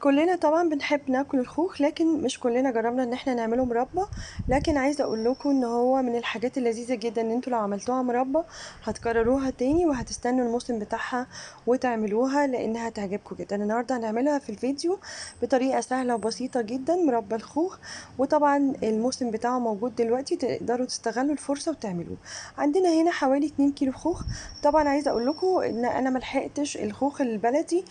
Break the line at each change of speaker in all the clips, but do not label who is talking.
كلنا طبعًا بنحب ناكل الخوخ، لكن مش كلنا جرّبنا إن إحنا نعمله مربى، لكن عايزة أقول لكم إن هو من الحاجات اللذيذة جدًا إن أنتم لو عملتوها مربى هتكرروها تاني وهتستنوا الموسم بتاعها وتعملوها، لإنها هتعجبكم جدًا. النهارده هنعملها في الفيديو بطريقة سهلة وبسيطة جدًا، مربى الخوخ، وطبعًا الموسم بتاعه موجود دلوقتي تقدروا تستغلوا الفرصة وتعملوه. عندنا هنا حوالي 2 كيلو خوخ، طبعًا عايزة أقول لكم إن أنا ما لحقتش الخوخ البلدي،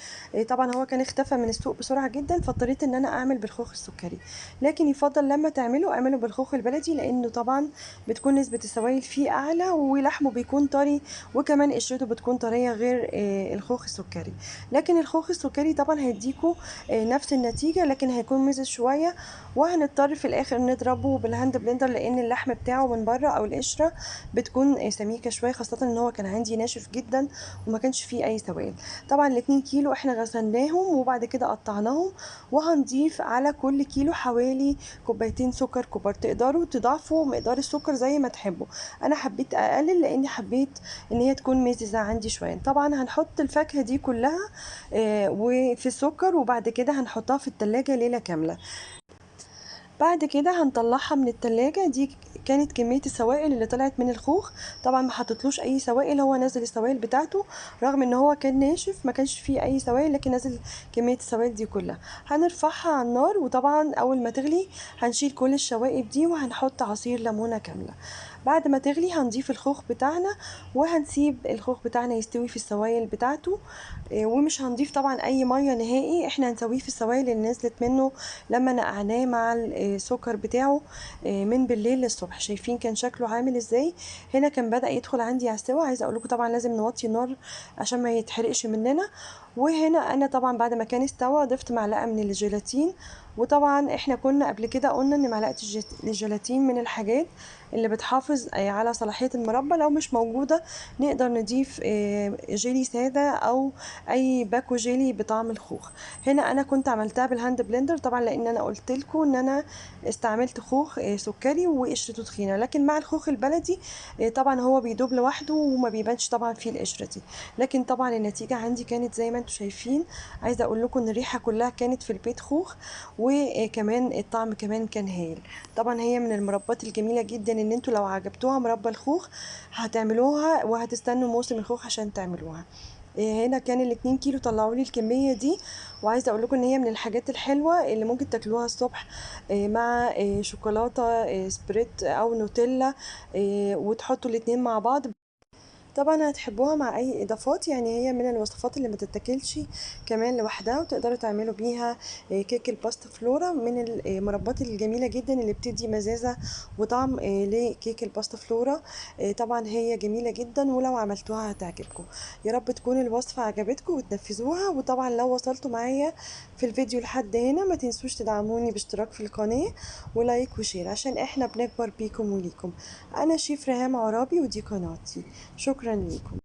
طبعًا هو كان اختفى من السوق بسرعة جدًا، فاضطريت إن أنا أعمل بالخوخ السكري، لكن يُفضّل لمّا تعملوا اعملوا بالخوخ البلدي، لإنه طبعًا بتكون نسبة السوائل فيه أعلى ولحمه بيكون طري، وكمان قشرته بتكون طرية غير الخوخ السكري. لكن الخوخ السكري طبعًا هيدّيكوا نفس النتيجة، لكن هيكون مِزِز شوية، وهنضطر في الآخر نضربه بالهاند بلندر لإن اللحم بتاعه من برّه أو القشرة بتكون سميكة شوية، خاصةً إن هو كان عندي ناشف جدًا وما كانش فيه أي سوائل. طبعًا ال2 كيلو إحنا غسلناهم وبعد كده قطعناهم، وهنضيف على كل كيلو حوالي كوبايتين سكر كبار، تقدروا تضاعفوا مقدار السكر زي ما تحبوا. أنا حبيت أقلل لإني حبيت إن هي تكون مززة عندي شوية. طبعًا هنحط الفاكهة دي كلها وفي السكر، وبعد كده هنحطها في التلاجة ليلة كاملة. بعد كده هنطلعها من التلاجة، دي كانت كمية السوائل اللي طلعت من الخوخ. طبعًا ما حطيتلوش أي سوائل، هو نزّل السوائل بتاعته، رغم إن هو كان ناشف ما كانش فيه أي سوائل، لكن نزّل كمية السوائل دي كلها. هنرفعها على النار، وطبعًا أول ما تغلي هنشيل كل الشوائب دي وهنحط عصير ليمونة كاملة. بعد ما تغلي هنضيف الخوخ بتاعنا، وهنسيب الخوخ بتاعنا يستوي في السوايل بتاعته، ومش هنضيف طبعًا أي مَيّة نهائي، إحنا هنسويه في السوايل اللي نزلت منه لمّا نقعناه مع السكر بتاعه من بالليل للصبح. شايفين كان شكله عامل إزاي؟ هنا كان بدأ يدخل عندي على السِوَى. عايزة أقول لكم طبعًا لازم نوطّي النار عشان ما يتحرقش مننا. وهنا أنا طبعًا بعد ما كان استوى ضِفت معلقة من الجيلاتين، وطبعًا إحنا كنا قبل كده قُلنا إن معلقة الجيلاتين من الحاجات اللي بتحافظ على صلاحية المربى. لو مش موجودة نقدر نضيف جيلي سادة أو أي باكو جيلي بطعم الخوخ. هنا أنا كنت عملتها بالهاند بلندر طبعًا، لإن أنا قُلت لكم إن أنا استعملت خوخ سُكّري وقشرته تخينة، لكن مع الخوخ البلدي طبعًا هو بيدوب لوحده وما بيبانش طبعًا فيه القشرة دي. لكن طبعًا النتيجة عندي كانت زي ما أنتم شايفين. عايزة أقول لكم إن الريحة كلّها كانت في البيت خوخ، وكمان الطعم كمان كان هايل. طبعًا هي من المربّات الجميلة جدًا إن أنتم لو عجبتوها مربى الخوخ هتعملوها وهتستنوا موسم الخوخ عشان تعملوها. هنا كان ال2 كيلو طلعوا لي الكمية دي، وعايزة أقول لكم إن هي من الحاجات الحلوة اللي ممكن تاكلوها الصبح مع شوكولاتة سبريت أو نوتيلا، وتحطوا الاتنين مع بعض. طبعًا هتحبوها مع أي إضافات، يعني هي من الوصفات اللي ما تتاكلش كمان لوحدها، وتقدروا تعملوا بيها كيك الباستا فلورا من المربات الجميلة جدًا اللي بتدّي مزازة وطعم لكيك الباستا فلورا. طبعًا هي جميلة جدًا، ولو عملتوها هتعجبكم. يا رب تكون الوصفة عجبتكم وتنفذوها. وطبعًا لو وصلتوا معايا في الفيديو لحد هنا ما تنسوش تدعموني باشتراك في القناة ولايك وشير عشان إحنا بنكبر بيكم وليكم. أنا شيف ريهام عرابي ودي قناتي. شكرًا ليكم.